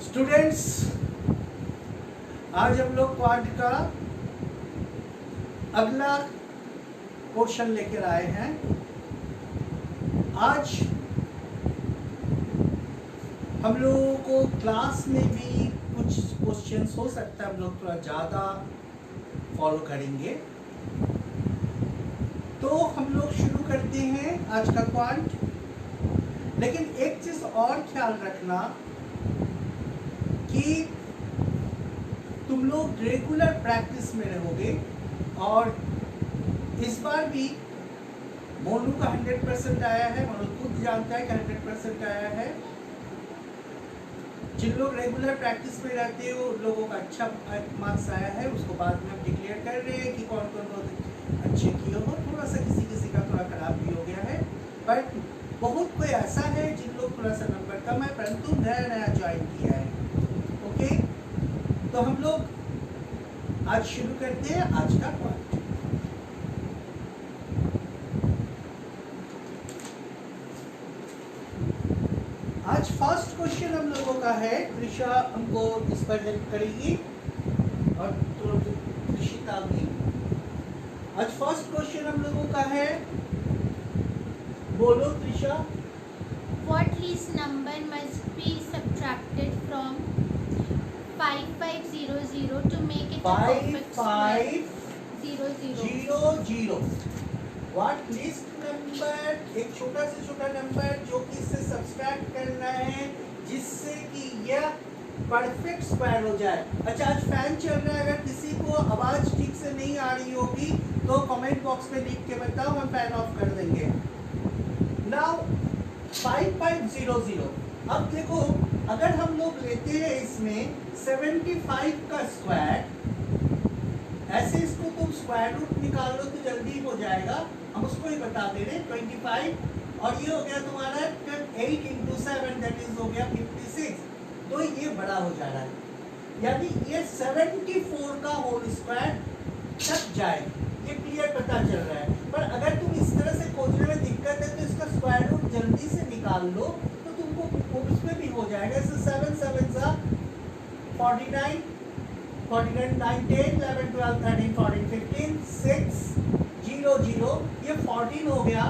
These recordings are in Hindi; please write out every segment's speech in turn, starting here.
स्टूडेंट्स, आज हम लोग क्वाड का अगला क्वेश्चन लेकर आए हैं। आज हम लोगों को क्लास में भी कुछ क्वेश्चंस हो सकता है हम लोग थोड़ा ज़्यादा फॉलो करेंगे, तो हम लोग शुरू करते हैं आज का क्वांट। लेकिन एक चीज़ और ख्याल रखना कि तुम लोग रेगुलर प्रैक्टिस में रहोगे और इस बार भी मोनू का 100% आया है। मोनू खुद जानता है कि 100% आया है। जिन लोग रेगुलर प्रैक्टिस में रहते हो उन लोगों का अच्छा मार्क्स आया है। उसको बाद में हम डिक्लेयर कर रहे हैं कि कौन कौन बहुत अच्छे किए हो। थोड़ा सा किसी का थोड़ा खराब भी हो गया है, बट बहुत कोई ऐसा है जिन लोग थोड़ा सा नंबर कम है परंतु नया ज्वाइन किया है। ओके, तो हम लोग आज शुरू करते हैं आज का पार्ट। आज फर्स्ट क्वेश्चन हम लोगों का है। त्रिशा हमको इस पर हेल्प करेगी और त्रिशिता भी। आज फर्स्ट क्वेश्चन हम लोगों का है, बोलो Trisha. What least number must be subtracted from 5500 to make it a perfect square? 5500 what least number, एक छोटा से छोटा नंबर जो कि इससे सब्सट्रैक्ट करना है जिससे कि यह परफेक्ट स्क्वायर हो जाए। अच्छा, आज फैन चल रहा है, अगर किसी को आवाज ठीक से नहीं आ रही होगी तो कमेंट बॉक्स में लिख के बताओ, हम फैन ऑफ कर देंगे। नाउ 5500, अब देखो अगर हम लोग लेते हैं इसमें 75 का स्क्वायर, ऐसे इसको तुम स्क्वायर रूट निकाल लो तो जल्दी हो जाएगा। हम उसको ही बता दे रहे 25 और ये हो गया तुम्हारा 8 into 7 दैट इज हो गया 56। तो ये बड़ा हो जा रहा है, यानी ये 74 का होल स्क्वायर तक जाए, ये क्लियर पता चल रहा है। पर अगर तुम इस तरह से खोजने में दिक्कत है तो इसका स्क्वायर रूट जल्दी से निकाल लो तो तुमको उसमें भी हो जाएगा। इससे 7 7 सा 49, 49 9 10 11 12 13 14 15 6 0 0, ये 14 हो गया।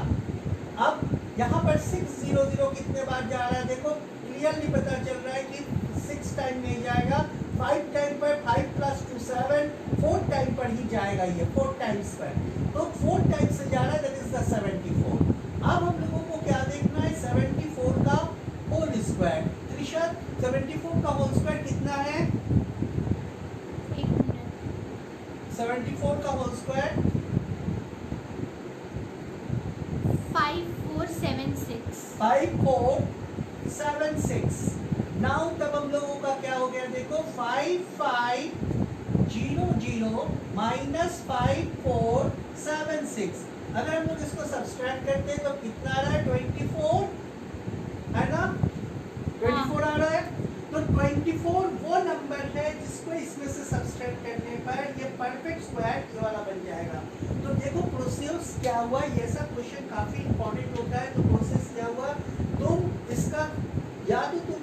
अब यहाँ पर 600 कितने बार जा रहा है देखो, क्लियरली पता चल रहा है कि 6 टाइम नहीं जाएगा, 5 टाइम पर 5 + 2 7, 4 टाइम पर ही जाएगा ये 4 टाइम्स पर। तो 4 टाइम्स से जा रहा है, दैट इज द 74। अब हम लोगों को क्या देखना है, 74 का होल स्क्वायर। त्रिशा, 74 का होल स्क्वायर कितना है? 74 का होल स्क्वायर 5476। 5476। नाउ तब हम लोगों का क्या हो गया देखो, 5500 माइनस 5476। अगर हम लोग इसको सब्सट्रैक्ट करते हैं तो कितना आ रहा है, 24 है ना, 24 आ रहा है। तो 24 वो नंबर है जिसको इसमें से सब्सट्रैक्ट करने पर ये परफेक्ट स्क्वायर ये वाला बन जाएगा। तो देखो प्रोसेस क्या हुआ, ये सब क्वेश्चन काफी इंपॉर्टेंट होता है। तो प्रोसेस क्या हुआ, तुम इसका या तो तुम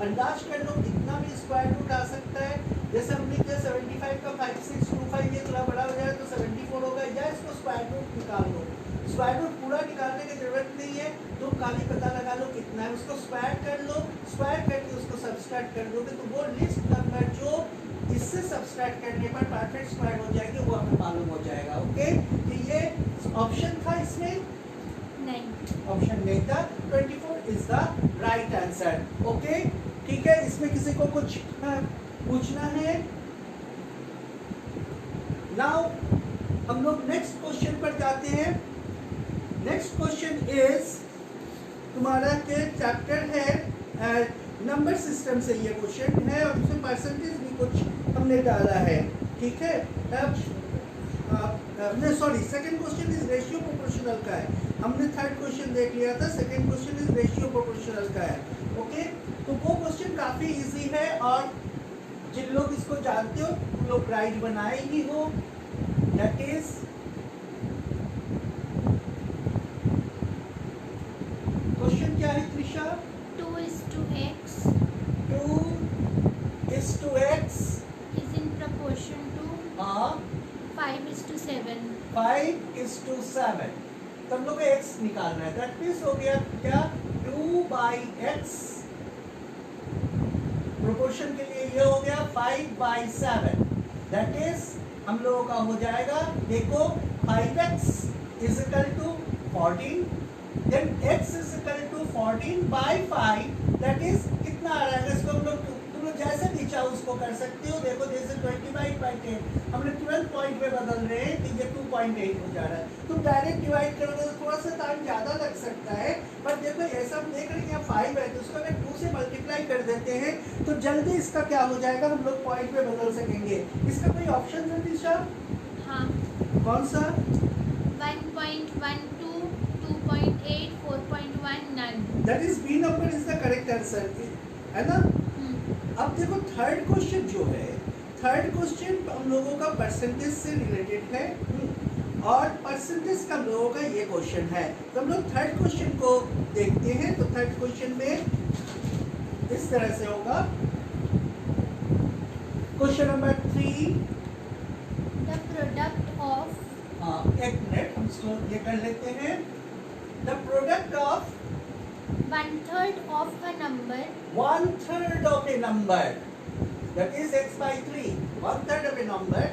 अंदाज कर लो कितना भी स्क्वायर रूट आ सकता है। जैसे हमने किया 75 का 5625, ये थोड़ा बड़ा हो जाए तो 74 होगा, या इसको स्क्वायर रूट निकाल लो। स्क्वायर रूट पूरा निकालने की जरूरत नहीं है, तुम खाली पता लगा लो कितना है, उसको स्क्वायर कर लो, स्क्वायर करके उसको सब्सट्रैक्ट कर दोगे तो वो लिस्ट नंबर जो इससे सब्सट्रैक्ट करने पर परफेक्ट स्क्वायर हो जाएगी वो हमें मालूम हो जाएगा। ओके, तो ये ऑप्शन था, इसमें नहीं, ऑप्शन नहीं था। 24 is the right answer. Okay, ठीक है, इसमें किसी को कुछ पूछना है? नाउ हम लोग नेक्स्ट क्वेश्चन पर जाते हैं। नेक्स्ट क्वेश्चन इज तुम्हारा के चैप्टर है नंबर सिस्टम से ये क्वेश्चन है और उसमें परसेंटेज भी कुछ हमने डाला है। ठीक है, sorry, second question is ratio proportional का है। हमने थर्ड क्वेश्चन देख लिया था, second question is ratio proportional का है। ओके, तो वो क्वेश्चन काफी इजी है और जिन लोग इसको जानते हो उन लोग राइट बनाए ही हो। दैट इज क्वेश्चन क्या है Trisha? 2:x 2 is to x is in proportion to 5:7. 5:7. तो हम लोग को x निकालना है. दैट मीन्स हो गया क्या 2/x. प्रोपोर्शन के लिए ये हो गया 5/7. दैट इज हम लोगों का हो जाएगा देखो 5x is equal to 14. Then x is equal to 14/5. That is कितना आ रहा है? इसको हम लोग तुम लोग जैसे भी चाहो उसको कर सकते हो. देखो जैसे 20/10 हमने 12 पॉइंट में बदल रहे हैं तो ये 2.8 हो जा रहा है. तुम डायरेक्ट डिवाइड करोगे तो थोड़ा सा टाइम ज़्यादा लग सकता है. पर देखो ऐसा हम देख रहे हैं यहाँ 5 है तो उसको अगर 2 से मल्टीप्लाई कर देते हैं तो जल्दी इसका क्या हो जाएगा हम लोग पॉइंट में बदल सकेंगे. इसका कोई ऑप्शन है दिशा? हाँ. कौन सा? 1.12, 2.8, 4.1, none. That is B number is the correct answer है ना. अब देखो थर्ड क्वेश्चन जो है, थर्ड क्वेश्चन हम लोगों का परसेंटेज से रिलेटेड है और परसेंटेज का हम लोगों का ये क्वेश्चन है. तो हम लोग थर्ड क्वेश्चन को देखते हैं. तो थर्ड क्वेश्चन में इस तरह से होगा. Question number 3. The product of एक मिनट हम इसको ये कर लेते हैं. The product of 1/3 of a number 1/3 of a number, that is x/3. 1/3 of a number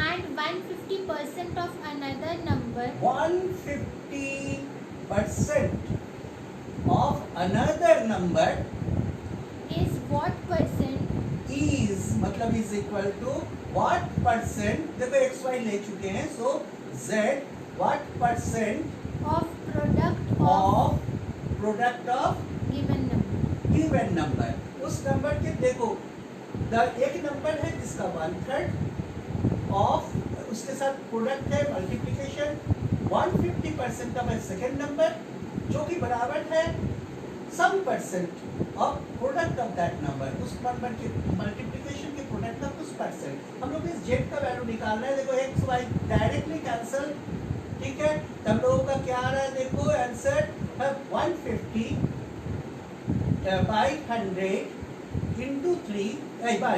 and 150% of another number 150% of another number is what percent is मतलब is equal to what percent. देखो x y ले चुके हैं so z what percent of product of product of given number. given number. उस नंबर के देखो एक नंबर है जिसका 1/3 ऑफ उसके साथ प्रोडक्ट है मल्टीप्लिकेशन 150% का सेकेंड नंबर जो कि बराबर है some percent of product of that number. उस नंबर के मल्टीप्लिकेशन के प्रोडक्ट ऑफ उस परसेंट. हम लोग इस जेड का वैल्यू निकालना है. देखो एक्स वाई डायरेक्टली कैंसिल. ठीक है. हम लोगों का क्या आ रहा है देखो आंसर 150/100 into 3 by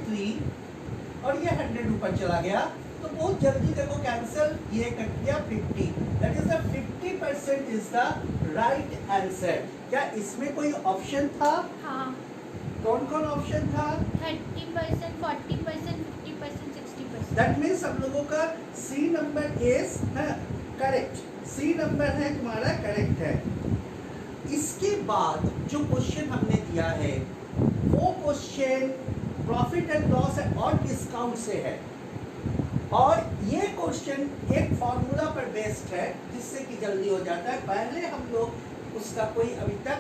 3 और ये 100 ऊपर चला गया तो बहुत जल्दी देखो कैंसिल ये कट गया 50. That is the 50% is the right answer. क्या इसमें कोई ऑप्शन था? हाँ. कौन कौन ऑप्शन था? 30%, 40%, 50%, 60%. दैट मीन्स हम लोगों का C number is correct. C number है तुम्हारा करेक्ट है. इसके बाद जो क्वेश्चन हमने दिया है वो क्वेश्चन प्रॉफिट एंड लॉस और डिस्काउंट से है और ये क्वेश्चन एक फॉर्मूला पर बेस्ड है जिससे कि जल्दी हो जाता है. पहले हम लोग उसका कोई अभी तक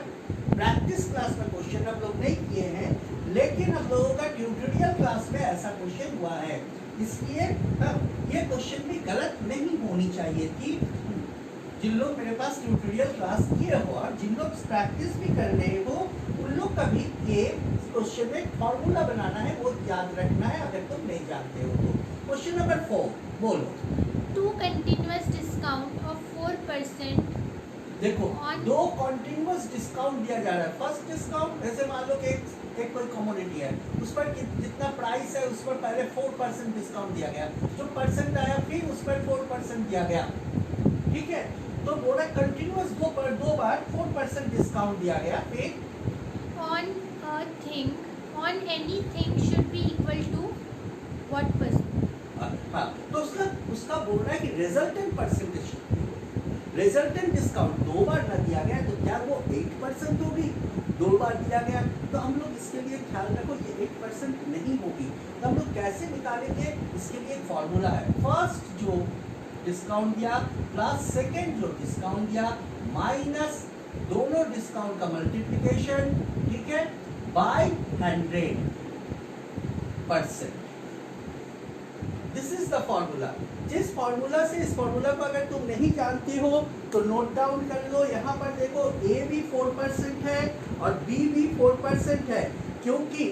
प्रैक्टिस क्लास में क्वेश्चन हम लोग नहीं किए हैं लेकिन हम लोगों का ट्यूटोरियल क्लास में ऐसा क्वेश्चन हुआ है. इसलिए ये क्वेश्चन भी गलत नहीं होनी चाहिए थी. जिन लोग मेरे पास ट्यूटोरियल क्लास किए हो और जिन लोग प्रैक्टिस भी कर रहे हो उन लोग का भी ये क्वेश्चन में फॉर्मूला बनाना है वो याद रखना है अगर तुम नहीं जानते हो तो. क्वेश्चन नंबर 4 बोलो. 2 continuous discount of 4% देखो दो कॉन्टिन्यूअस डिस्काउंट दिया जा रहा है. फर्स्ट डिस्काउंट जैसे मान लो कि एक कोई कमोडिटी है उस पर जितना प्राइस है उस पर पहले 4% डिस्काउंट दिया गया. जो परसेंट आया फिर उस पर 4% दिया गया. ठीक है. तो बोला कंटिन्यूअस दो बार 4% डिस्काउंट दिया गया. फिर on a thing on anything should be equal to what percent? हाँ तो उसका बोल रहा है कि रिजल्टेंट परसेंटेज रिजल्टेंट डिस्काउंट दो बार ना दिया गया तो क्या वो 8% होगी? 2 बार दिया गया तो हम लोग इसके लिए ख्याल रखो ये 8% नहीं होगी. तो हम लोग कैसे निकालेंगे इसके लिए एक फॉर्मूला है. फर्स्ट जो डिस्काउंट दिया प्लस सेकेंड जो डिस्काउंट दिया माइनस दोनों डिस्काउंट का मल्टीप्लिकेशन. ठीक है. By 100%. This is the formula. जिस फॉर्मूला से इस फॉर्मूला को अगर तुम नहीं जानते हो तो नोट डाउन कर लो. यहाँ पर देखो ए भी 4% है और बी भी 4% है क्योंकि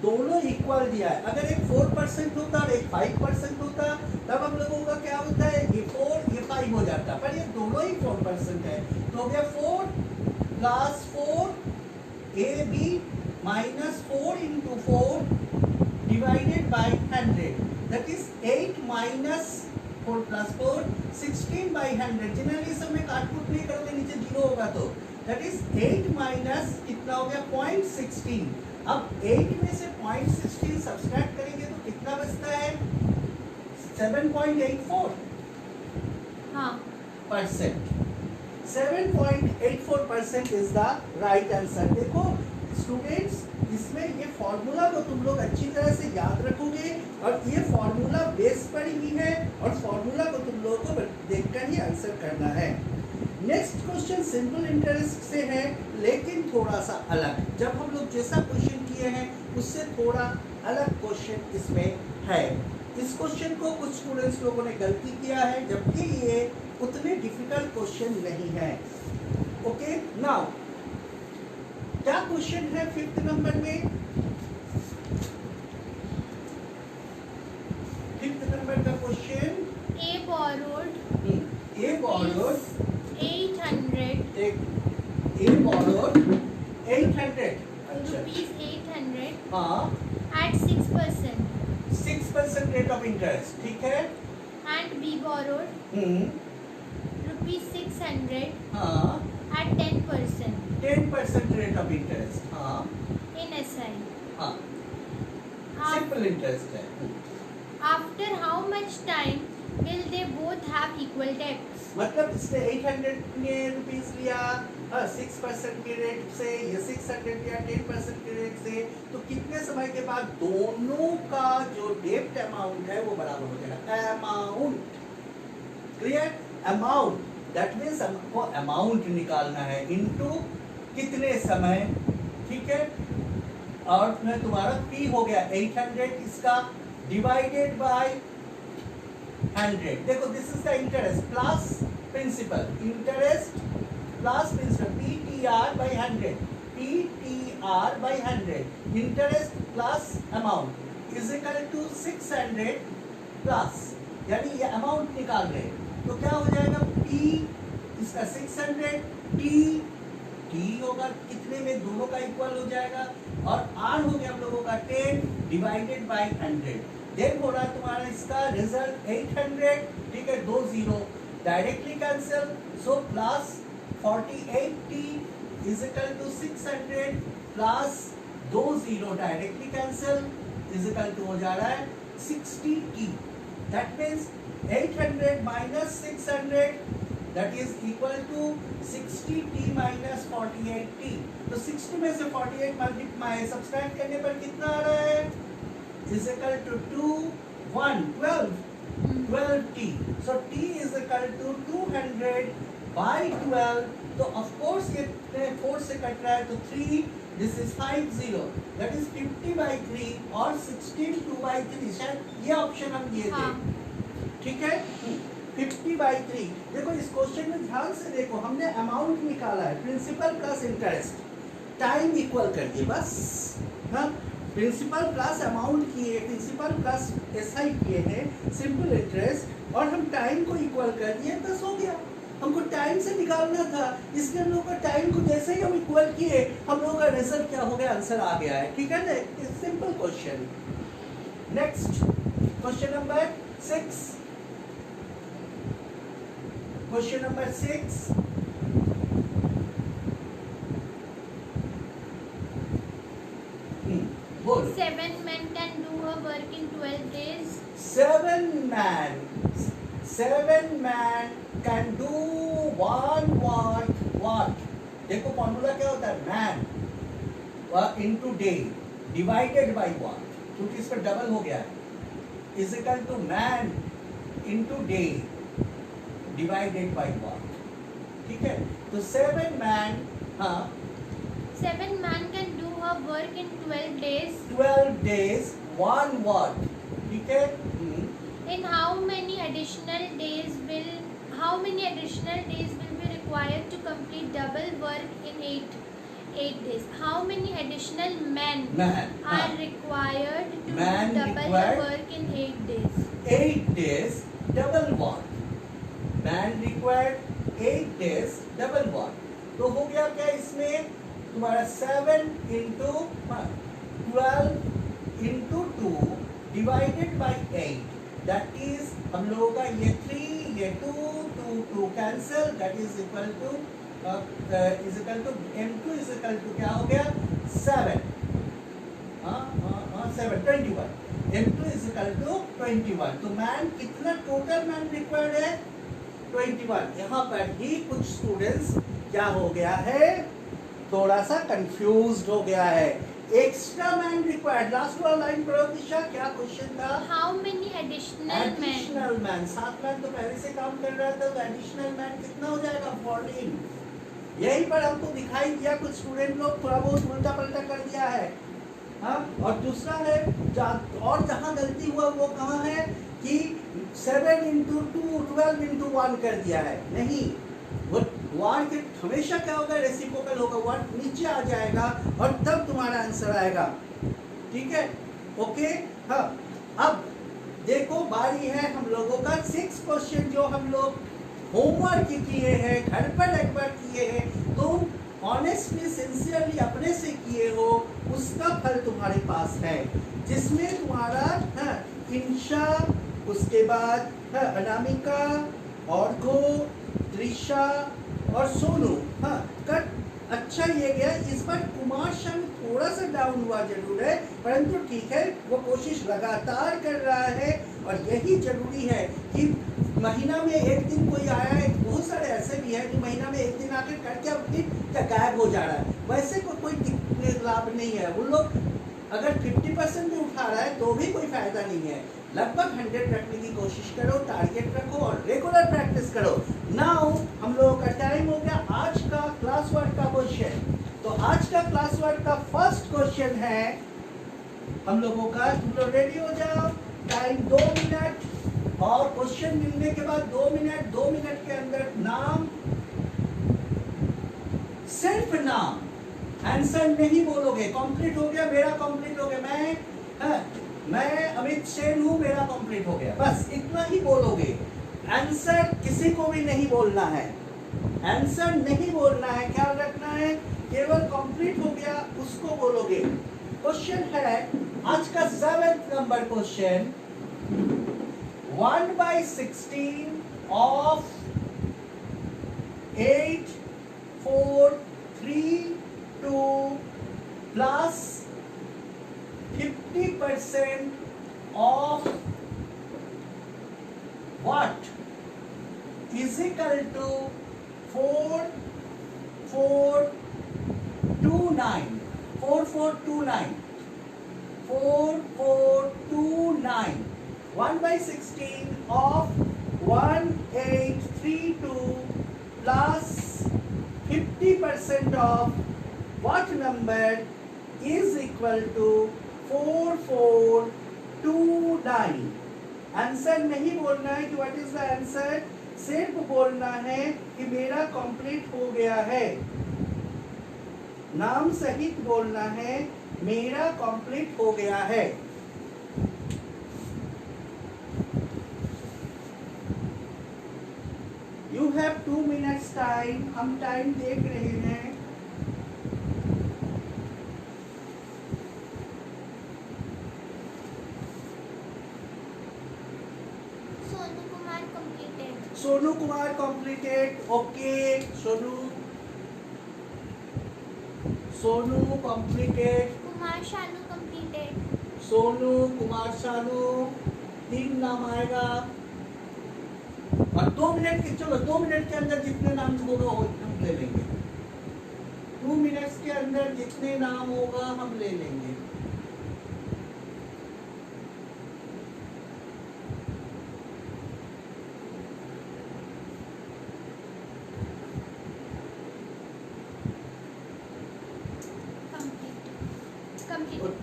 दोनों इक्वल दिया है. अगर एक 4% होता और एक 5% होता तब हम लोगों का क्या होता है ये 4 ये 5 हो जाता पर ये दोनों ही 4% है तो हो गया 4 + 4 A B -4 into 4 divided by 100. That is 8 minus 4 plus 4, 16 by 100. Generally सब में काटपुट नहीं करोगे, नीचे 0 होगा तो that is 8 minus कितना हो गया 0.16. अब 8 में से 0.16 सब्सट्रैक्ट करेंगे तो कितना बचता है 7.84 हाँ percent. 7.84% is the right answer. देखो स्टूडेंट्स, इसमें ये फॉर्मूला को तुम लोग अच्छी तरह से याद रखोगे और ये फॉर्मूला बेस पर ही है और फॉर्मूला को तुम लोगों को देखकर ही आंसर करना है. नेक्स्ट क्वेश्चन सिंपल इंटरेस्ट से है लेकिन थोड़ा सा अलग. जब हम लोग जैसा क्वेश्चन किए हैं उससे थोड़ा अलग क्वेश्चन इसमें है. इस क्वेश्चन को कुछ स्टूडेंट्स लोगों ने गलती किया है, जबकि ये उतने डिफिकल्ट क्वेश्चन नहीं है. ओके, नाउ क्या क्वेश्चन है 5th नंबर में? 5th नंबर का क्वेश्चन, A borrowed 800. अच्छा, rupees 800 हाँ, at 6% 6% रेट ऑफ इंटरेस्ट. ठीक है. and B borrowed rupees 600 हाँ, at 10% 10% रेट ऑफ इंटरेस्ट. हाँ in SI. हाँ, Af- सिंपल इंटरेस्ट है. After how much time will they both have equal debts? मतलब इसने 800 में रुपीस लिया 6% के रेट से, ये 600 लिया 10% के रेट से, तो कितने समय के बाद दोनों का जो डेब्ट अमाउंट है वो बराबर हो जाएगा. Amount clear, amount that means हमको अमाउंट निकालना है इनटू कितने समय. ठीक है, और मैं तुम्हारा P हो गया 800, इसका डिवाइडेड बाय 100. देखो this is the interest plus principal, interest plus principal, PTR by 100, PTR by 100, interest plus amount is equal to 600 plus, यानी ये अमाउंट निकाल रहे हैं तो क्या हो जाएगा P इसका 600, T होगा कितने में, दोनों का इक्वल हो जाएगा, और R हो गया हम लोगों का 10 डिवाइडेड बाय 100. देन हो रहा तुम्हारा इसका रिजल्ट 800. ठीक है, 2 0 directly cancel, so plus 48T is equal to 600 plus 2 0 directly cancel is equal to हो जा रहा है 60T. That means 800 minus 600 that is equal to 60T minus 48T. तो 60 में से 48 मल्टीप्लाई सब्सट्रैक्ट करने पर कितना आ रहा है is equal to 12T. So T is equal to 200 by 12. तो of course ये 4 से कट रहा है तो 3, this is 50, that is 50 by 3 और 16 2 by 3. शायद ये ऑप्शन हम दिए थे. ठीक है, 50 by 3. देखो इस क्वेश्चन में ध्यान से देखो, हमने अमाउंट निकाला है principal plus interest, time equal कर दिए बस. हाँ, प्रिंसिपल प्लस अमाउंट किए, प्रिंसिपल प्लस SI किए हैं सिंपल इंटरेस्ट, और हम टाइम को इक्वल कर दिए, बस हो गया. हमको टाइम से निकालना था, इसलिए हम लोग का टाइम को जैसे ही हम इक्वल किए हम लोगों का रिजल्ट क्या हो गया, आंसर आ गया है. ठीक है ना, simple question. Next question number 6. Question number 6. बोलो. 7 men can do a work in 12 days. 7 man can do one what? देखो फॉर्मूला क्या होता है, man into day divided by what, क्योंकि इस पर डबल हो गया है, is equal to man into day divided by what. ठीक है, तो 7 मैन, हाँ 7 men can do a work in 12 days. 12 days one what. ठीक है. In how many additional days will be required to complete double work in 8 days? How many additional men are required to do double the work in 8 days? 8 days double what? Man required 8 days double what? तो हो गया क्या इसमें तुम्हारा 7 into 12 into 2 divided by 8, that is हम लोगों का ये 3 ये 2 2 cancel, that is equal to m2 is equal to क्या हो गया 7 7 21, m2 is equal to 21। तो मैन कितना टोटल मैन रिक्वायर्ड है 21। यहाँ पर ही कुछ स्टूडेंट्स क्या हो गया है, थोड़ा सा कंफ्यूज्ड हो गया है। एक्स्ट्रा मैन रिक्वायर्ड, लास्ट वाला लाइन पढ़ो दिशा, क्या क्वेश्चन था? How many additional man 7 man तो पहले से काम कर रहा था, तो एडिशनल मैन कितना हो जाएगा 14। यही पर हमको दिखाई दिया कुछ स्टूडेंट लोग थोड़ा बहुत उल्टा पलटा कर दिया है। हाँ, और दूसरा है और जहाँ गलती हुआ वो कहाँ है कि 7 into 2 12 into 1 कर दिया है। नहीं, वो वार के हमेशा क्या होगा रेसिप्रोकल होगा, वार नीचे आ जाएगा और तब तुम्हारा आंसर आएगा। ठीक है, ओके। हाँ, अब देखो बारी है हम लोगों का 6 क्वेश्चन जो हम लोग होमवर्क किए हैं, घर पर एक बार किए हैं, तो ऑनेस्टली सिंसियरली अपने से किए हो, उसका फल तुम्हारे पास है, जिसमें तुम्हारा इंशा, उसके बाद अनामिका, ऑर्घो, त्रिशा और सोनू कट अच्छा ये गया। इस बार कुमार शाम थोड़ा सा डाउन हुआ जरूर है, परंतु ठीक है, वो कोशिश लगातार कर रहा है और यही जरूरी है कि महीना में एक दिन कोई आया है। बहुत सारे ऐसे भी है जो महीना में एक दिन आकर करके फिर गायब हो जा रहा है, वैसे को कोई लाभ नहीं है। वो लोग अगर 50% भी उठा रहा है तो भी कोई फायदा नहीं है। लगभग 100 रखने की कोशिश करो, टारगेट रखो और रेगुलर प्रैक्टिस करो। नाउ हम लोगों का टाइम हो गया आज का क्लास वर्क का क्वेश्चन। तो आज का क्लास वर्क का फर्स्ट क्वेश्चन है हम लोगों का, तुम लोग रेडी हो जाओ, टाइम 2 मिनट और क्वेश्चन मिलने के बाद 2 मिनट के अंदर नाम, सिर्फ नाम, आंसर नहीं बोलोगे। कंप्लीट हो गया, मेरा कंप्लीट हो गया, मैं अमित सेन हूँ, मेरा कंप्लीट हो गया, बस इतना ही बोलोगे। आंसर किसी को भी नहीं बोलना है, आंसर नहीं बोलना है, ख्याल रखना है, केवल कंप्लीट हो गया उसको बोलोगे। क्वेश्चन है आज का 7th number question, 1/16 of 8 4 3 2 plus 50% of what is equal to 4429 4429 4429 1/16 of 1832 plus 50% of what number is equal to 4429। Answer नहीं बोलना है कि व्हाट इज द आंसर, सिर्फ बोलना है कि मेरा कंप्लीट हो गया है, नाम सहित बोलना है मेरा कंप्लीट हो गया है। You have 2 minutes time, हम टाइम देख रहे हैं। Sonu Kumar completed, okay. Sonu completed, Kumar Shanu completed, Sonu Kumar Shanu 3 नाम आएगा। और 2 मिनट के, चलो 2 मिनट के अंदर जितने नाम होगा हम ले लेंगे, 2 मिनट्स के अंदर जितने नाम होगा हम ले लेंगे।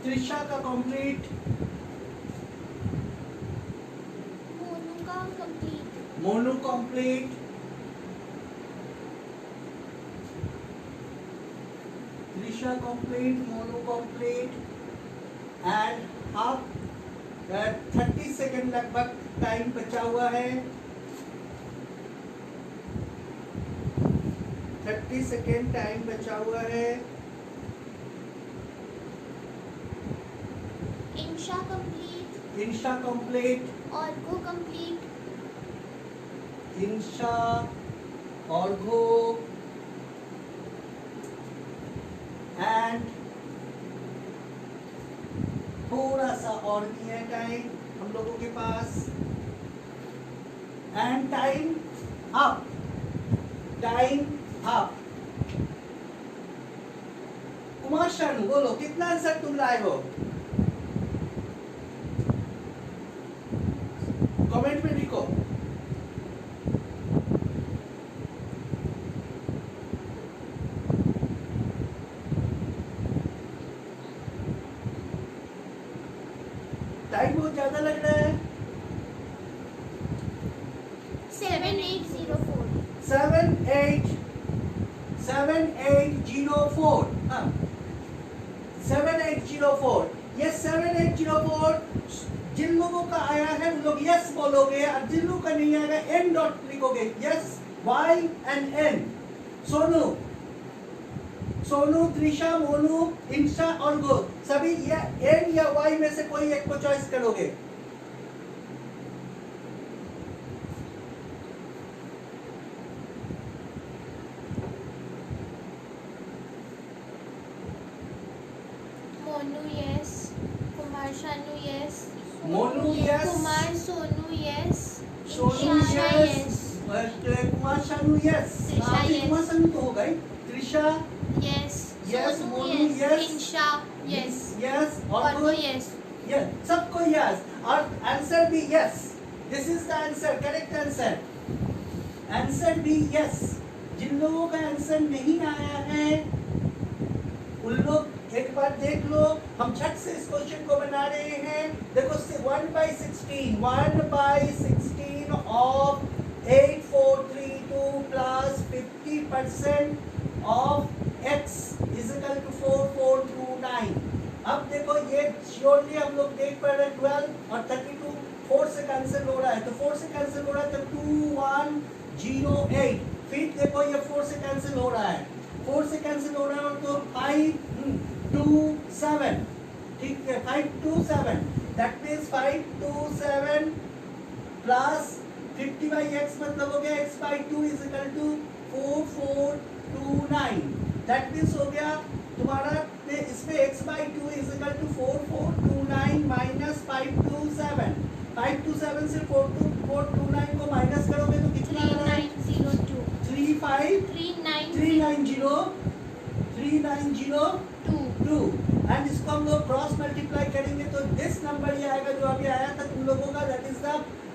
त्रिशा का कंप्लीट, मोनू का complete, Monu complete, Trisha complete, Monu complete and half 30 second लगभग टाइम बचा हुआ है। 30 सेकेंड टाइम बचा हुआ है। Insha complete, Insha complete, Orgo complete, Insha, Orgo and थोड़ा सा और भी है टाइम हम लोगों के पास, and time up, time up. Kumar Shanu बोलो कितना आंसर तुम लाए हो, कमेंट में लिखो। टाइम बहुत ज्यादा लग रहा है। 7804, 7804, हाँ 7804, ये 7804 जिन लोगों का आया है वो लोग यस बोलोगे, और जिन लोगों का नहीं आएगा एन डॉट लिखोगे, yes Y and N. Sonu, Sonu, Trisha, Monu, Insha Orgo, सभी या एन या वाई में से कोई एक को चॉइस करोगे। Monu yes, Kumar Shanu yes, Monu yes, Kumar Sonu yes, Sonu Insha yes, Kumar Shanu yes, Trisha आपकी yes. कुमार शानू तो हो गई, Trisha yes, Yes, Sonu Monu yes, yes. Insha yes, yes और Orgo yes. यस, सबको यस और आंसर भी yes. This is the answer, correct answer, answer भी यस। जिन लोगों का आंसर नहीं आया है उन लोग एक बार देख लो, हम झट से इस क्वेश्चन को बना रहे हैं। देखो 1/16 of 8432 plus 50% of x is equal to 4429। अब देखो ये श्योरली हम लोग देख पा रहे हैं 12 और 32 4 से कैंसिल हो रहा है, तो 4 से कैंसिल हो रहा है तो 2108। फिर देखो ये 4 से कैंसिल हो रहा है, 4 से कैंसिल हो रहा है तो 527, ठीक है 527, that means 527 plus 50 by x मतलब हो गया x by 2 is equal to 4429। That means हो गया तुम्हारा इसमें x by 2 is equal to 4429 minus 527। 527 से 4429 को माइनस करोगे तो कितना आ रहा है? 3902, 390 एंड इसको हम लोग क्रॉस मल्टीप्लाई करेंगे तो दिस नंबर ये आएगा जो अभी आया था तुम लोगों का, that is the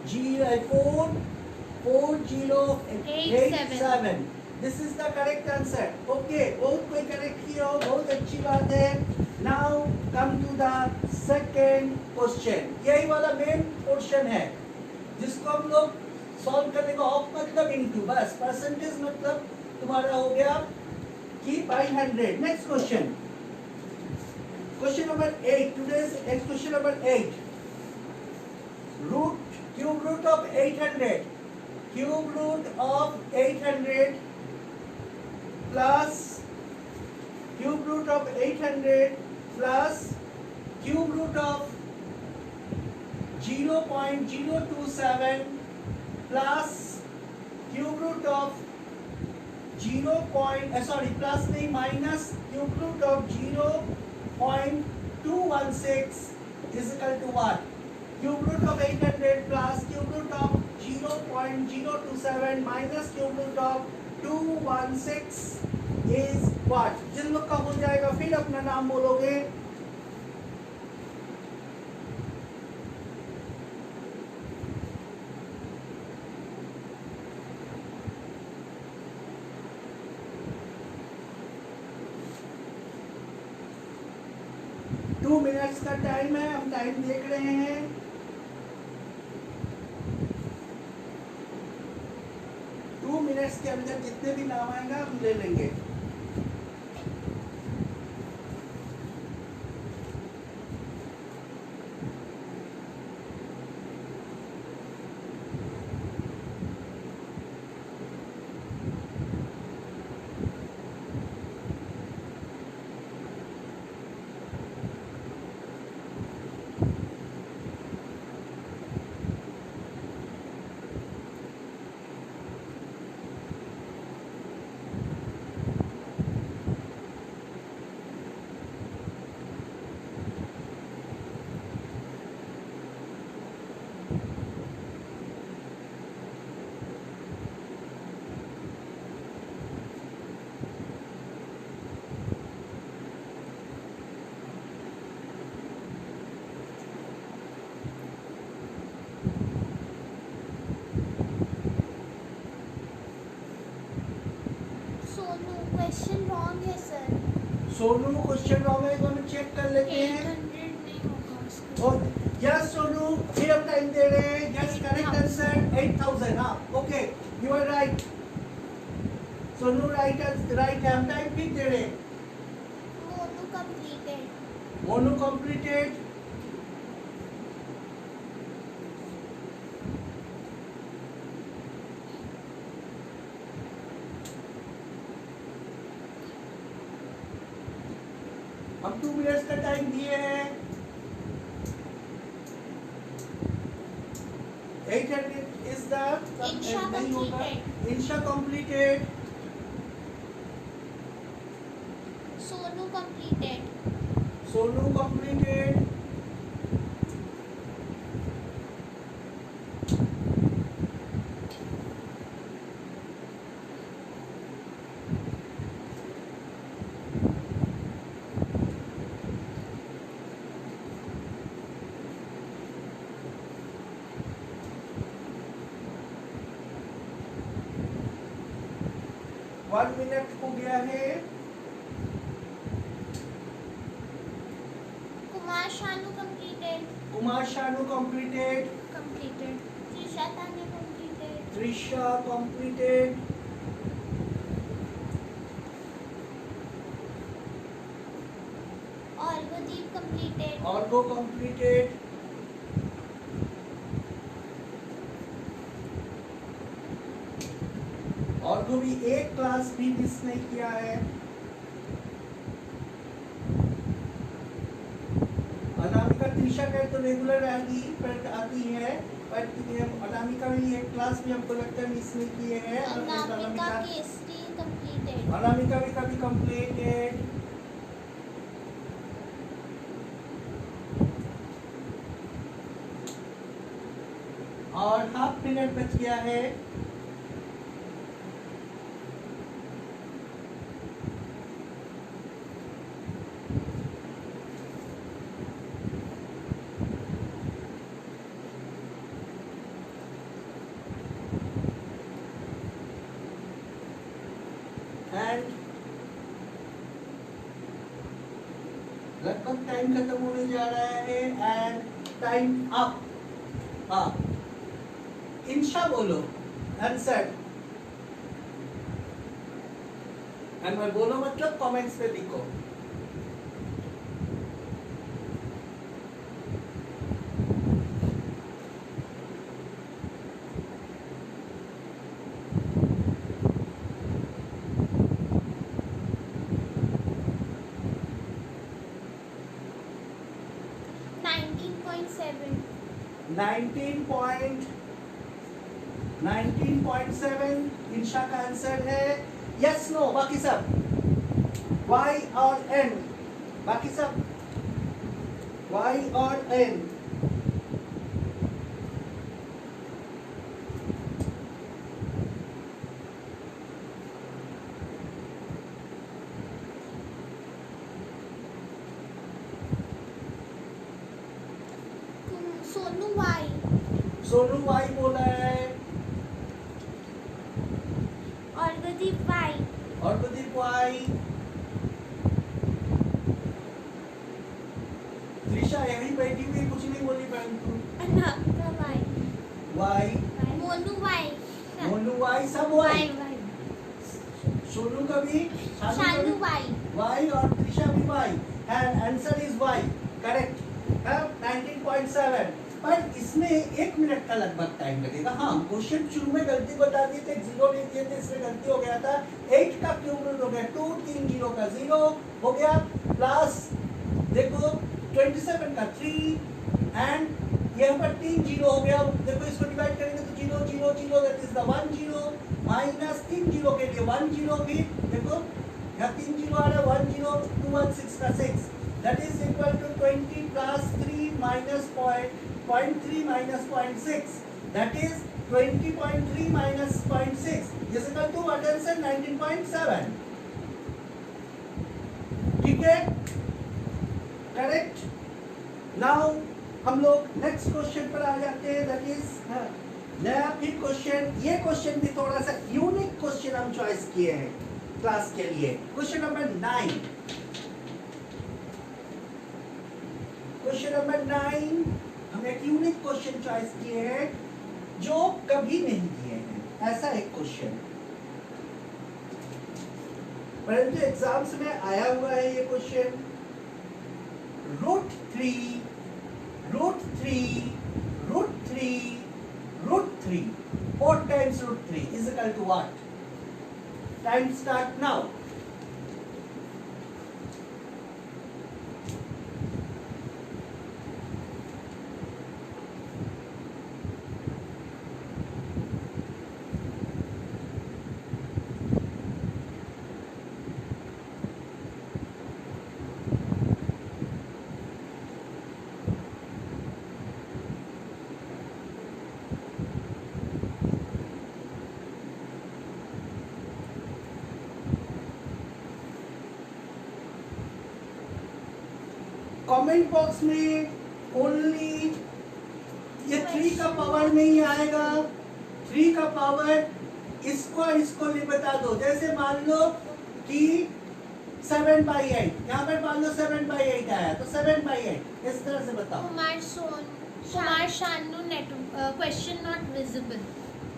4087। This is the correct answer. Okay, बहुत कोई करेक्ट किया हो, बहुत अच्छी बात है। Now come to the second question, यही वाला मेन पोर्शन है जिसको हम लोग सॉल्व करने का, ऑफ मतलब इनटू, बस परसेंटेज मतलब तुम्हारा हो गया कि by 100। Next question, question number 8, today's question number 8, root cube root of 800, cube root of 800 plus cube root of 800 plus cube root of 0.027 plus cube root of plus नहीं minus cube root of 0.216 is equal to what? Cube root of 800 plus cube root of 0.027 minus cube root of 216 is what? जिन लोग का हो जाएगा फिर अपना नाम बोलोगे। टू मिनट्स का टाइम है, हम टाइम देख रहे हैं। टू मिनट्स के अंदर जितने भी नाम आएंगे हम ले लेंगे। सोनू क्वेश्चन रॉन्ग है, तो हम चेक कर लेते हैं। 800 नहीं होगा उसका। और यस सोनू, फिर हम टाइम दे रहे हैं। Yes correct answer 8000। हाँ okay, you are right Sonu, right है। हम टाइम फिर दे रहे हैं। मोनू completed. मोनू कंप्लीटेड। हम 2 मिनट्स का टाइम दिए हैं। 800 इज द इंशा नहीं होगा। completed. Insha completed. Sonu completed. Sonu completed. One minute हो गया है। Kumar Shanu completed. Kumar Shanu completed. Completed. Trisha ताने completed. Trisha completed. Orgodeep completed. Orgo completed. Orgo भी एक क्लास भी मिस नहीं किया है। अनामिका त्रिशा का तो रेगुलर आती है, पर अनामिका भी एक क्लास भी हमको लगता है मिस नहीं किए हैं। अनामिका केसरी completed. अनामिका भी कभी कंप्लीटेड। और हाफ मिनट बच गया है। एंड लगभग टाइम खत्म होने जा रहा है। And time up. हाँ इंशा बोलो आंसर। एंड मैं बोलो मतलब कमेंट्स पे लिखो। $19.7. 19.7 इंशा का आंसर है। यस नो बाकी सब Y और N, बाकी सब Y और N। Sonu Y. Sonu Y बोला है। Orgodeep Y. और प्रदीप Y। त्रिशा यहीं बैठी हुई कुछ नहीं बोली परंतु Anamika Y. Y। Monu Y. Monu Y सब Y। सोनू का भी शानू Y. Y और त्रिशा भी Y। And answer is Y correct. 19.7। पर इसमें 1 मिनट का लगभग टाइम लगेगा। हाँ क्वेश्चन शुरू में गलती बता दी थी, 0 नहीं दिए थे, इसमें गलती हो गया था। 8 का क्यूब रूट हो गया 2, 3 0 का 0 हो गया, प्लस देखो 27 का 3 एंड यहाँ पर 3 0 हो गया। देखो इसको डिवाइड करेंगे तो 0 0 0 दैट इज द 1 0 माइनस 3 0 के लिए 1 0 भी देखो यहाँ 3 0 आ रहा है 1 0 2 1 6 का 6 that is equal to 20 plus 3 minus 0.3 minus 0.6 that is 20.3 minus 0.6 is equal to what answer 19.7। ठीक है करेक्ट। नाउ हम लोग नेक्स्ट क्वेश्चन पर आ जाते हैं दैट इज नया फिर क्वेश्चन। ये क्वेश्चन भी थोड़ा सा यूनिक क्वेश्चन हम चॉइस किए हैं क्लास के लिए। क्वेश्चन नंबर 9 क्वेश्चन नंबर 9, हमने एक यूनिक क्वेश्चन चॉइस किए हैं जो कभी नहीं दिए हैं, ऐसा एक क्वेश्चन, परंतु एग्जाम्स में आया हुआ है ये question. Root three 4 times root 3 is equal to what? Time start now. Comment box में ओनली ये 3 का पावर नहीं आएगा, 3 का पावर इसको भी बता दो। जैसे मान लो कि 7/8, यहाँ पर मान लो 7/8 आया तो 7/8 इस तरह से बताओ। Kumar Shanu question not visible.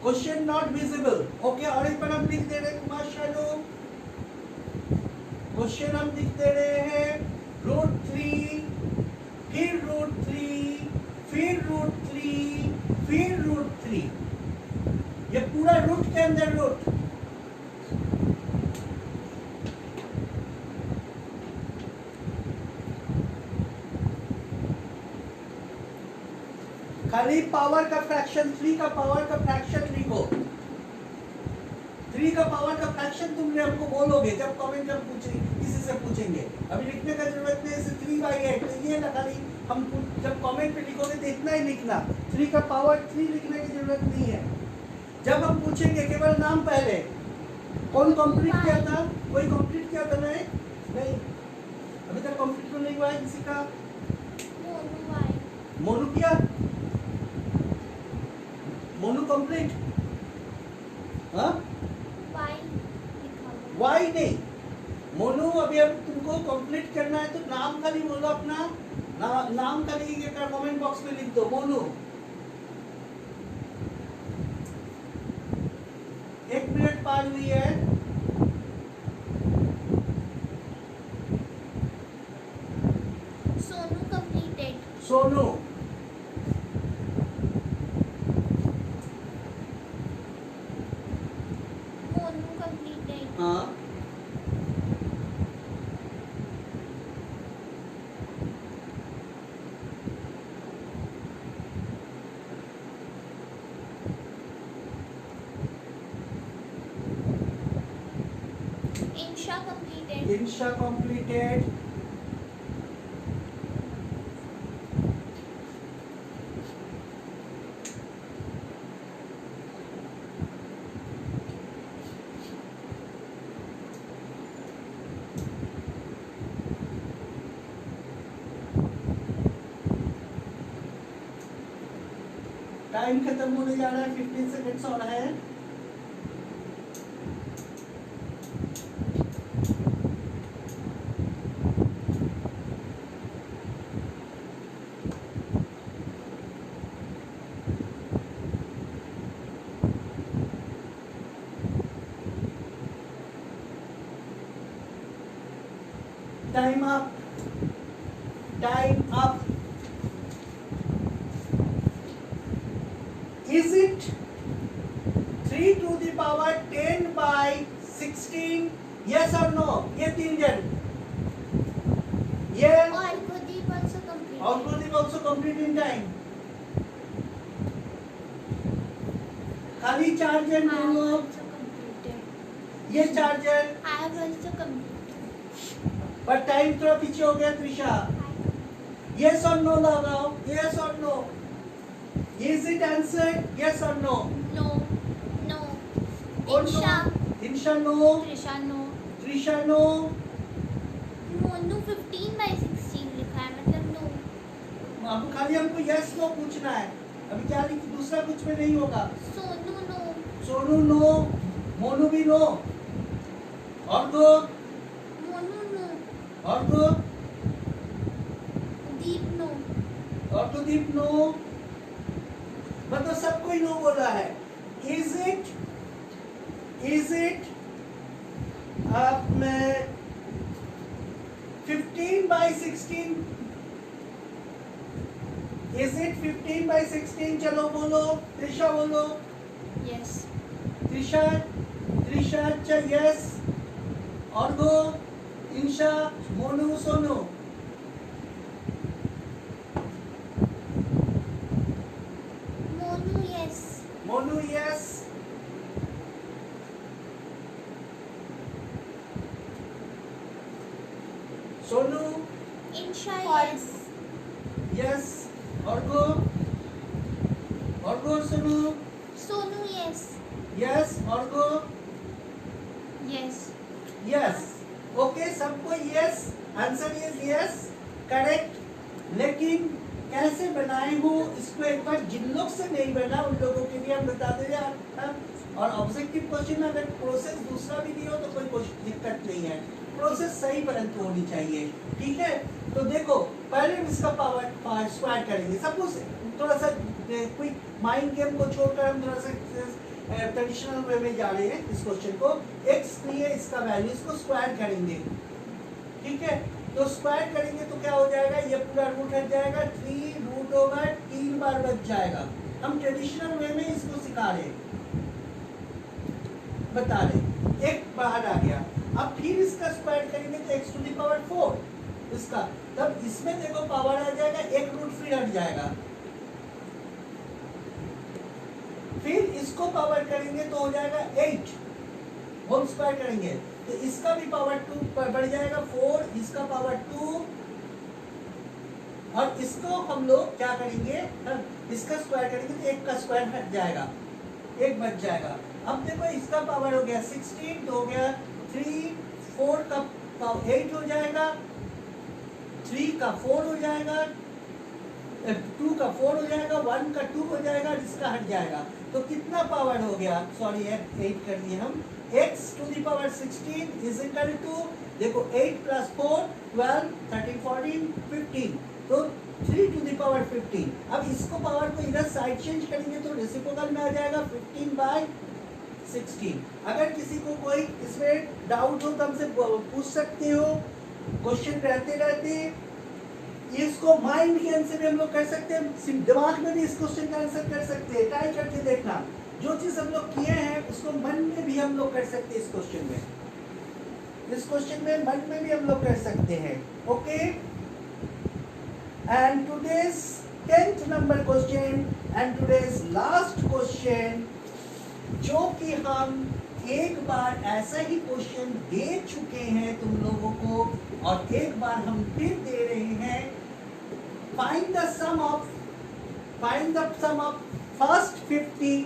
Question not visible, okay. और इस पर हम लिख दे रहे हैं कुमार शानू, क्वेश्चन हम लिख दे रहे हैं √3, फिर √3, फिर √3, फिर √3, ये पूरा रूट के अंदर रूट। खाली पावर का फ्रैक्शन 3 का पावर का फ्रैक्शन लिखो। 3 का पावर का फ्रैक्शन तुमने हमको बोलोगे जब कमेंट जब किसी से पूछेंगे, अभी लिखने का जरूरत नहीं है। 3/8 तो ये ना, खाली हम जब कमेंट पे लिखोगे तो इतना ही लिखना, 3 का पावर 3 लिखने की जरूरत नहीं है। जब हम पूछेंगे केवल नाम पहले, कौन कंप्लीट किया था, कोई कंप्लीट किया था? नहीं, अभी तक कंप्लीट तो नहीं हुआ है किसी का। मोनू किया, मोनू कंप्लीट, हाँ वाई नहीं, मोनू अभी अब तुमको कंप्लीट करना है तो नाम खाली बोलो अपना, नाम खाली कमेंट बॉक्स में लिख दो मोनू। 1 मिनट पार हुई है। सोनू कंप्लीटेड। सोनू, मोनू कंप्लीटेड। हाँ इंशा कंप्लीटेड। इंशा कंप्लीटेड। टाइम खत्म होने जा रहा है, 15 सेकंड्स और है। Time up, time up. Is it 3 to the power 10/16? Yes or no? ये 3 जन, ये Arkodeep also completed. Arkodeep also complete in time। खाली 4 जन I have बोलो, also completed. ये 4 जन, I have also completed. पर टाइम थोड़ा पीछे हो गया त्रिशा। Yes or no लगाओ, yes or no? Is it answered? Yes or no? No. Or Insha. no? Insha no. Trisha no. Trisha no. Monu 15/16 लिखा है, मतलब no. अब खाली हमको yes no पूछना है। अभी क्या लिखी, दूसरा कुछ में नहीं होगा। सोनू no. सोनू नो, मोनू भी नो, और दो, मोनू no. और दो, दीप no. गौतमदीप नो, मतलब सब कोई नो बोला है। इज इट अब मैं 15/16, इज इट 15/16? चलो बोलो, त्रिशा बोलो। Yes. त्रिशा अच्छा yes, Orgo, Insha, Monu, Sonu. Monu, yes. Monu yes, Sonu Insha, False. yes. Yes, Orgo Sonu Sonu, yes. Yes, Orgo Yes. Yes. Okay, सबको yes, answer is yes, correct. लेकिन कैसे बनाए हो इसको एक बार जिन लोग से नहीं बना उन लोगों के लिए हम बता दे रहे। और ऑब्जेक्टिव क्वेश्चन में अगर प्रोसेस दूसरा भी दिया हो तो कोई दिक्कत नहीं है, प्रोसेस सही परंतु होनी चाहिए, ठीक है। तो देखो पहले इसका पावर स्क्वायर करेंगे, सपोज थोड़ा सा क्विक माइंड गेम को छोड़कर हम थोड़ा सा ट्रेडिशनल वे में जा रहे हैं। इस क्वेश्चन को x लिए इसका वैल्यू, इसको स्क्वायर करेंगे, ठीक है। तो स्क्वायर करेंगे तो क्या हो जाएगा, ये पूरा रूट हट जाएगा, 3 रूट ओवर 3 बार बच जाएगा। हम ट्रेडिशनल वे में इसको सिखा रहे, बता रहे, एक बाहर आ गया। अब फिर इसका स्क्वायर करेंगे तो x टू द पावर 4 इसका, तब इसमें देखो पावर आ जाएगा, एक रूट फिर हट जाएगा। फिर इसको पावर करेंगे तो हो जाएगा 8, होल स्क्वायर करेंगे तो इसका भी पावर 2 बढ़ जाएगा, 4, इसका पावर 2, और इसको हम लोग क्या करेंगे, इसका स्क्वायर करेंगे तो एक का स्क्वायर हट जाएगा, एक बच जाएगा। अब देखो इसका पावर हो गया 16, तो हो गया 3, 4 का पावर 8 हो जाएगा, 3 का 4 हो जाएगा, 2 का 4 हो जाएगा, 1 का 2 हो जाएगा, इसका हट जाएगा। तो कितना पावर हो गया, सॉरी 8 कर दिए हम, x to the power 16 is equal to, देखो 8 प्लस 4 12 13 14 15, तो 3 टू द पावर 15। अब इसको पावर को इधर साइड चेंज करेंगे तो रेसिप्रोकल में आ जाएगा 15/16। अगर किसी को कोई इसमें डाउट हो तो हमसे पूछ सकते हो, क्वेश्चन रहते इसको माइंड गेम से भी हम लोग कर सकते हैं, दिमाग में भी इस क्वेश्चन का आंसर कर सकते हैं, ट्राई करके देखना। जो चीज हम लोग किए हैं उसको मन में भी हम लोग कर सकते हैं, इस क्वेश्चन में मन में भी हम लोग कर सकते हैं, okay. And today's 10th number question and today's last question, जो कि हम एक बार ऐसा ही क्वेश्चन दे चुके हैं तुम लोगों को, और एक बार हम फिर दे रहे हैं। Find the sum of first 50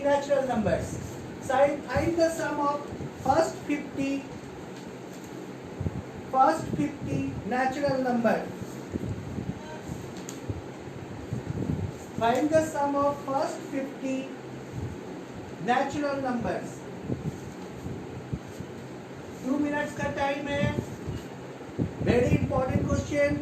natural numbers. Find the sum of first 50 natural numbers. Find the sum of first 50 natural numbers. 2 minutes का टाइम है, very important question.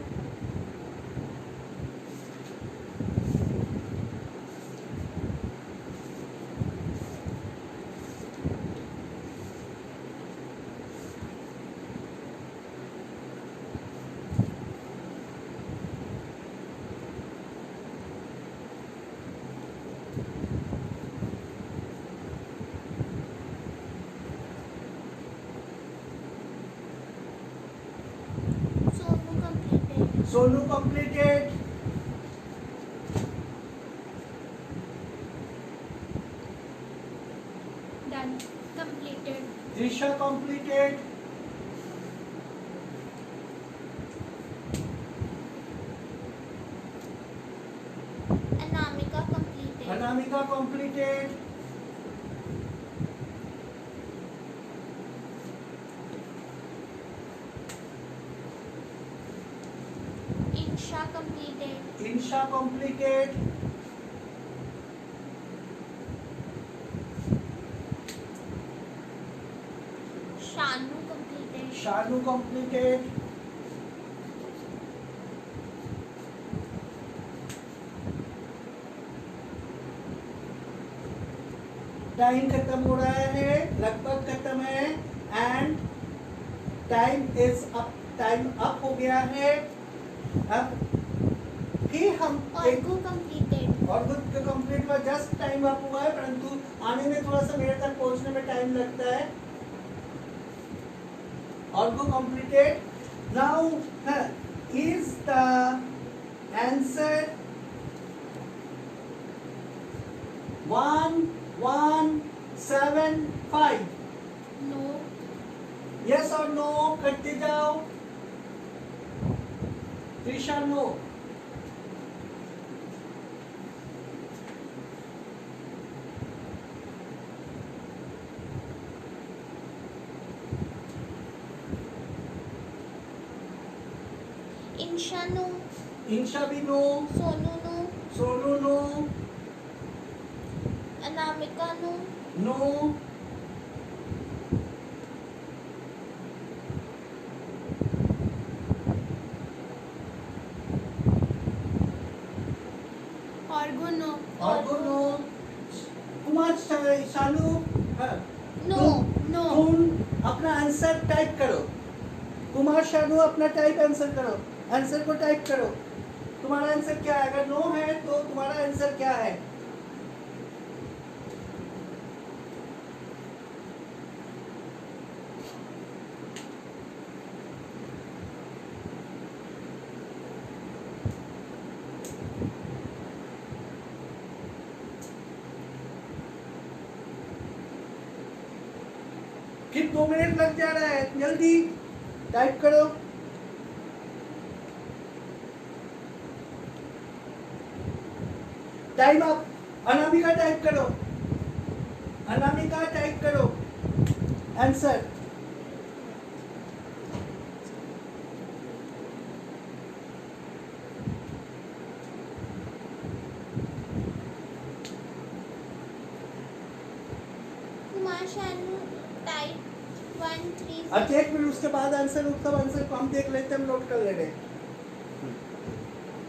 Sonu completed. Done. Completed. Trisha completed. Anamika completed. Anamika completed. Insha completed. Insha completed. Shanu completed. Shanu completed. Time खत्म हो रहा है, लगभग खत्म है, and time is up, time up हो गया है। अब फिर हम Orgo completed. और खुद का कंप्लीट हुआ, जस्ट टाइम अप हुआ है, परंतु आने में थोड़ा सा मेरे तक पहुंचने में टाइम लगता है। Orgo completed. Now is the answer 1175? No. Yes or no? करते जाओ। Trisha no. Insha no. Insha भी no. Sonu no. Sonu no. Anamika no. No. Orgo no. Orgo no. Kumar Shanu. No. No. तुम अपना आंसर टाइप करो। कुमार शानू अपना टाइप आंसर करो, आंसर को टाइप करो। तुम्हारा आंसर क्या है? अगर नो है तो तुम्हारा आंसर क्या है? फिर 2 मिनट लग जा रहा है, जल्दी टाइप करो। Time up. अनामिका टाइप करो, अनामिका टाइप करो आंसर। Kumar Shanu type 1 3. अच्छा 1 मिनट, उसके बाद आंसर, सब आंसर को हम देख लेते हैं, हम नोट कर ले रहे हैं।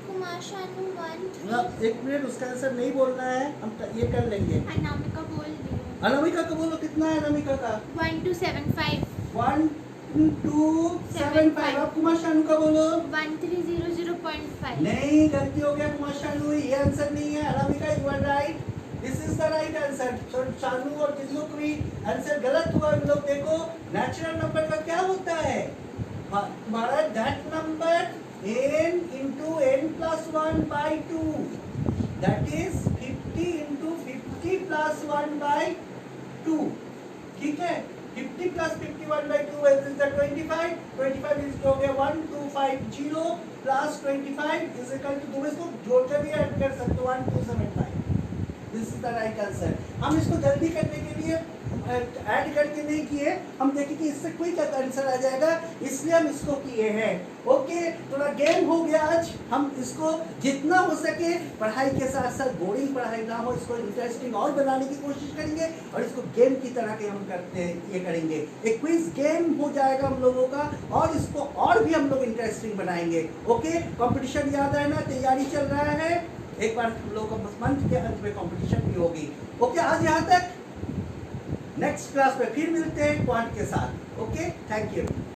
Kumar Shanu 1 ना 3. 1 मिनट, उसका आंसर नहीं बोलना है, हम ये कर लेंगे। Anamika बोल दी. अनामिका का बोलो, कितना है अनामिका का? 1275. 1275। अब कुमार शानू का बोलो। 1300.5. नहीं, गलती हो गया कुमार शानू, ये आंसर नहीं है। Anamika you are right, this is the right answer. So Shanu और जिन लोग भी आंसर गलत हुआ, उन लोग देखो नेचुरल नंबर का क्या होता है तुम्हारा, that number n into n plus 1 by 2, that is 50 into 50 plus 1 by 2, ठीक है। 50 plus 51 by 2 is the 25, 25 is हो गया 1250 plus 25 is equal to, तुम इसको जोड़ कर भी ऐड कर सकते हो 1275। This is the right answer. हम इसको जल्दी करने के लिए ऐड करके नहीं किए, हम देखें कि इससे क्विक आंसर आ जाएगा, इसलिए हम इसको किए हैं। ओके, थोड़ा गेम हो गया आज। हम इसको जितना हो सके पढ़ाई के साथ साथ बोरिंग पढ़ाई ना हो, इसको इंटरेस्टिंग और बनाने की कोशिश करेंगे, और इसको गेम की तरह के हम करते ये करेंगे। एक क्विज गेम हो जाएगा हम लोगों का, और इसको और भी हम लोग इंटरेस्टिंग बनाएंगे। ओके, कंपटीशन याद रहना, तैयारी चल रहा है। एक बार हम लोग मंथ के अंत में कंपटीशन भी होगी। ओके, आज यहाँ तक। नेक्स्ट क्लास में फिर मिलते हैं क्वांट के साथ। Okay, thank you.